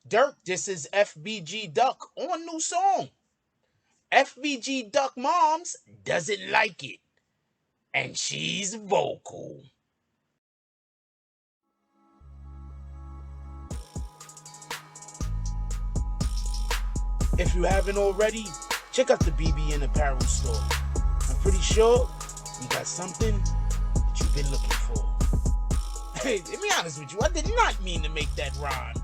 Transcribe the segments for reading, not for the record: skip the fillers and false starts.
Durk, this is FBG Duck on new song. FBG Duck moms doesn't like it, and she's vocal. If you haven't already, check out the BBN apparel store. I'm pretty sure you got something that you've been looking for. Hey, to be honest with you, I did not mean to make that rhyme.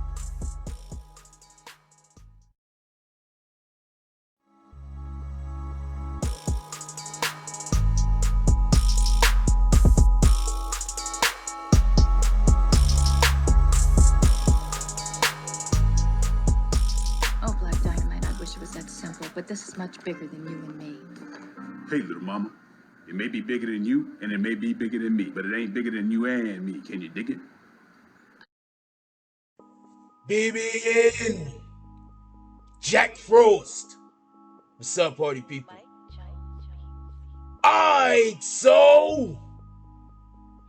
Oh, Black Dynamite, I wish it was that simple, but this is much bigger than you and me. Hey, little mama. It may be bigger than you, and it may be bigger than me, but it ain't bigger than you and me. Can you dig it? BBN Jack Frost. What's up, party people? Alright, so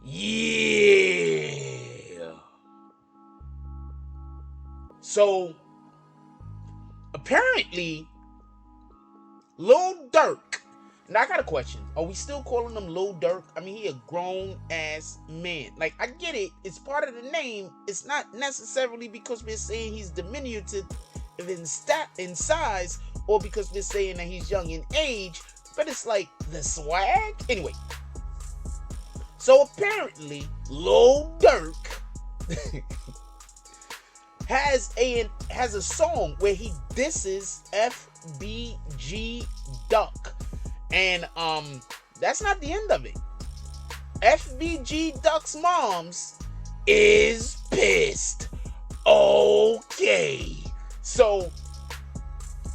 yeah. So apparently, Lil Durk. Now I got a question. Are we still calling him Lil Durk? I mean, he a grown ass man. Like, I get it. It's part of the name. It's not necessarily because we're saying he's diminutive in size, or because we're saying that he's young in age. But it's like the swag. Anyway, so apparently, Lil Durk has a song where he disses FBG Duck. And that's not the end of it. FBG Duck's moms is pissed. Okay. So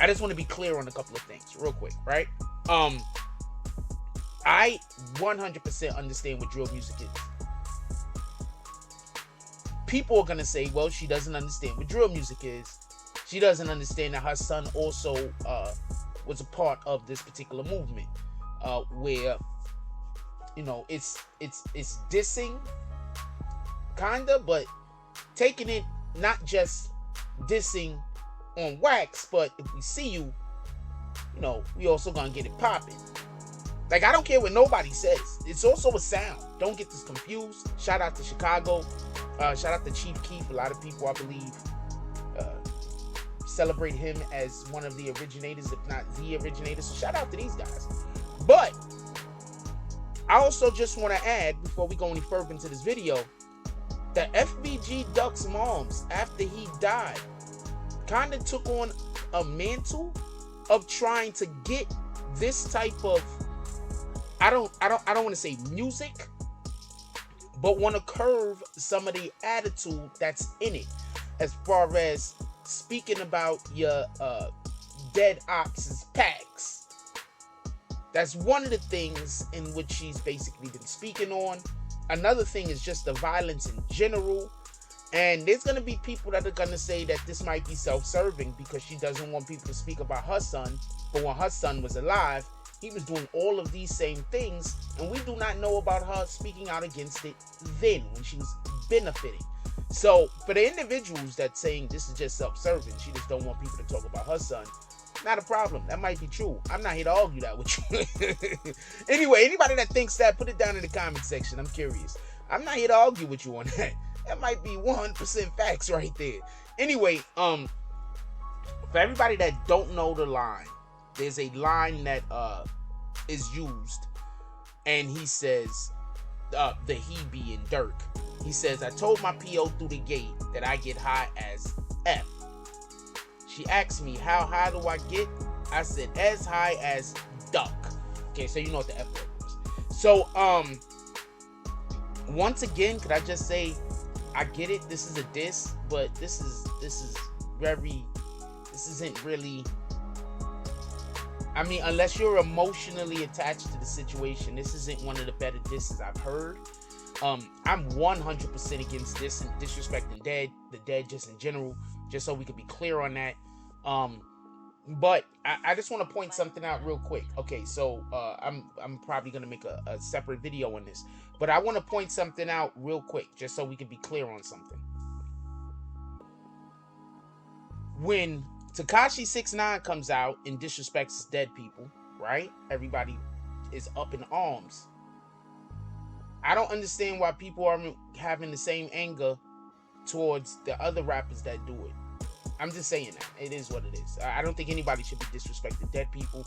I just want to be clear on a couple of things real quick, right? I 100% understand what drill music is. People are going to say, well, she doesn't understand what drill music is. She doesn't understand that her son also was a part of this particular movement, where, you know, it's dissing, kinda, but taking it not just dissing on wax, but if we see you, you know, we also gonna get it popping. Like, I don't care what nobody says. It's also a sound. Don't get this confused. Shout out to Chicago. Shout out to Chief Keef. A lot of people, I believe, celebrate him as one of the originators, if not the originator. So shout out to these guys. But I also just want to add, before we go any further into this video, that FBG Duck's moms, after he died, kind of took on a mantle of trying to get this type of, I don't want to say music, but want to curve some of the attitude that's in it, as far as speaking about your dead ops' packs. That's one of the things in which she's basically been speaking on. Another thing is just the violence in general. And there's going to be people that are going to say that this might be self-serving because she doesn't want people to speak about her son. But when her son was alive, he was doing all of these same things. And we do not know about her speaking out against it then, when she was benefiting. So for the individuals that saying this is just self-serving, she just don't want people to talk about her son, not a problem. That might be true. I'm not here to argue that with you. Anyway, anybody that thinks that, put it down in the comment section. I'm curious. I'm not here to argue with you on that. That might be 100% facts right there. Anyway, for everybody that don't know the line, there's a line that is used, and he says, the he being Durk. He says, I told my PO through the gate that I get high as F. She asked me, how high do I get? I said, as high as Duck. Okay, so you know what the F word was. So, once again, could I just say, I get it, this is a diss, but this isn't really, I mean, unless you're emotionally attached to the situation, this isn't one of the better disses I've heard. I'm 100% against this and disrespecting the dead just in general, just so we can be clear on that. But I just want to point something out real quick. Okay, so I'm probably gonna make a separate video on this, but I want to point something out real quick, just so we can be clear on something. when Tekashi 6ix9ine comes out and disrespects dead people, right? Everybody is up in arms. I don't understand why people aren't having the same anger towards the other rappers that do it. I'm just saying that. It is what it is. I don't think anybody should be disrespecting dead people.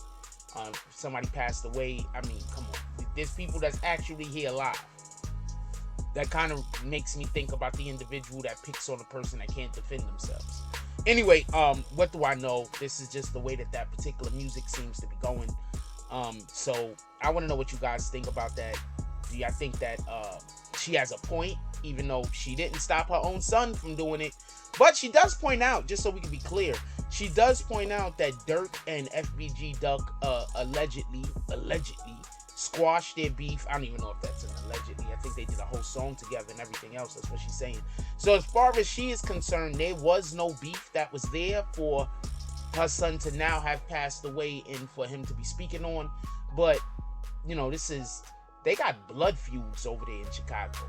If somebody passed away, I mean, come on. There's people that's actually here alive. That kind of makes me think about the individual that picks on a person that can't defend themselves. Anyway, what do I know? This is just the way that particular music seems to be going. So I want to know what you guys think about that. Do y'all think that she has a point, even though she didn't stop her own son from doing it? But she does point out, just so we can be clear, she does point out that Durk and FBG Duck allegedly squashed their beef. I don't even know if that's an allegedly. I think they did a whole song together and everything else. That's what she's saying. So as far as she is concerned, there was no beef that was there for her son to now have passed away and for him to be speaking on. But, you know, they got blood feuds over there in Chicago.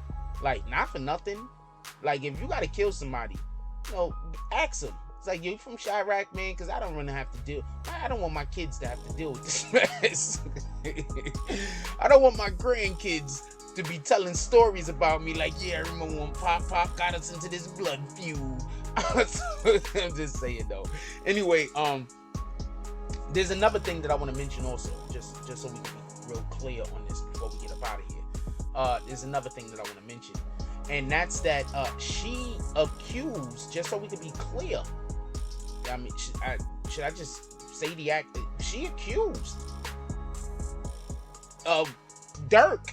Like, not for nothing. Like, if you got to kill somebody, you know, ask them. It's like, you from Chirac, man, because I don't want to have to deal. I don't want my kids to have to deal with this mess. I don't want my grandkids to be telling stories about me like, yeah, I remember when Pop got us into this blood feud. I'm just saying, though. Anyway, there's another thing that I want to mention also, just so we can be real clear on this before we get up out of here. There's another thing that I want to mention. And that's that she accused, just so we can be clear. I mean, should I just say the act? She accused of Durk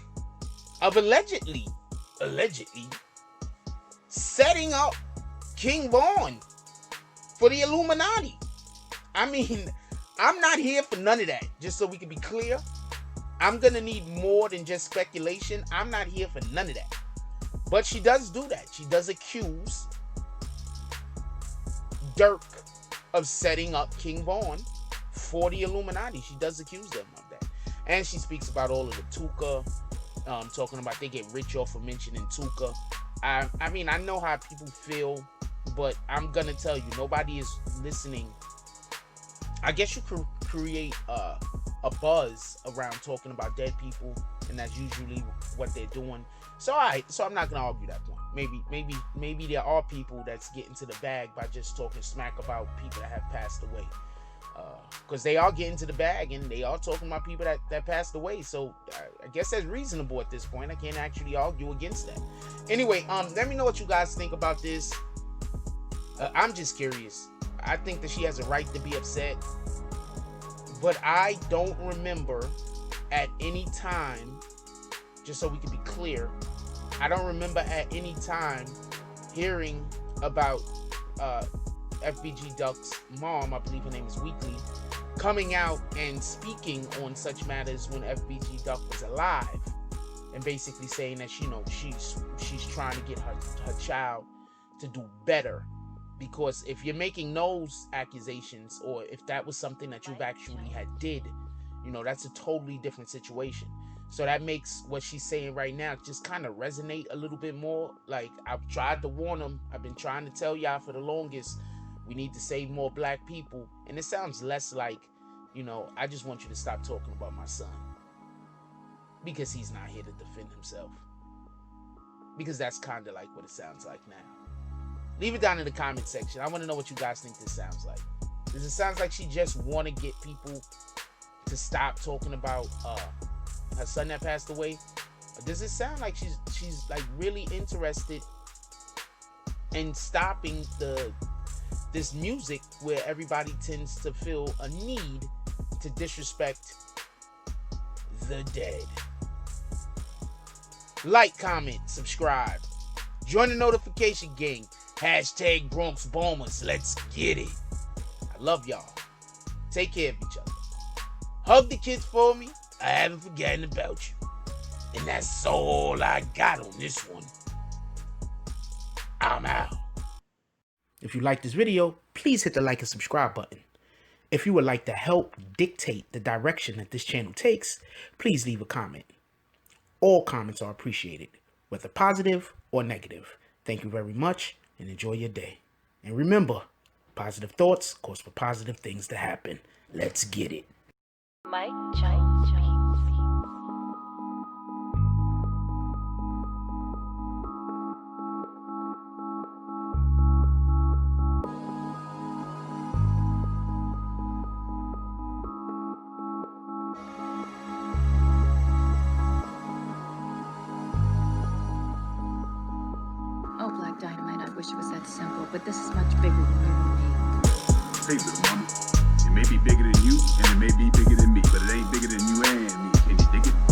of allegedly setting up King Von for the Illuminati. I mean, I'm not here for none of that. Just so we can be clear, I'm gonna need more than just speculation. I'm not here for none of that. But she does do that. She does accuse Durk of setting up King Von for the Illuminati. She does accuse them of that. And she speaks about all of the Tuka, talking about they get rich off of mentioning Tuka. I mean, I know how people feel, but I'm going to tell you, nobody is listening. I guess you could create a buzz around talking about dead people, and that's usually what they're doing. So I'm not gonna argue that point. Maybe there are people that's getting to the bag by just talking smack about people that have passed away, because they are getting to the bag and they are talking about people that passed away. So I guess that's reasonable at this point. I can't actually argue against that. Anyway, let me know what you guys think about this. I'm just curious. I think that she has a right to be upset, but I don't remember at any time, just so we can be clear, I don't remember at any time hearing about FBG Duck's mom, I believe her name is Weekly, coming out and speaking on such matters when FBG Duck was alive, and basically saying that, you know, she's trying to get her child to do better. Because if you're making those accusations, or if that was something that you've actually did, you know, that's a totally different situation. So that makes what she's saying right now just kind of resonate a little bit more. Like, I've tried to warn them. I've been trying to tell y'all for the longest, we need to save more black people. And it sounds less like, you know, I just want you to stop talking about my son, because he's not here to defend himself. Because that's kind of like what it sounds like now. Leave it down in the comment section. I want to know what you guys think this sounds like. Does it sound like she just want to get people to stop talking about her son that passed away? Or does it sound like she's like really interested in stopping this music where everybody tends to feel a need to disrespect the dead? Like, comment, subscribe, join the notification gang. Hashtag Bronx Bombers. Let's get it. I love y'all. Take care of each other. Hug the kids for me. I haven't forgotten about you. And that's all I got on this one. I'm out. If you like this video, please hit the like and subscribe button. If you would like to help dictate the direction that this channel takes, please leave a comment. All comments are appreciated, whether positive or negative. Thank you very much, and enjoy your day. And remember, Positive thoughts cause for positive things to happen. Let's get it. Mike Jones. Oh, Black Dynamite, I wish it was that simple, but this is much bigger than you and me. Hey, little mama. It may be bigger than you, and it may be bigger than me, but it ain't bigger than you and me. Can you dig it?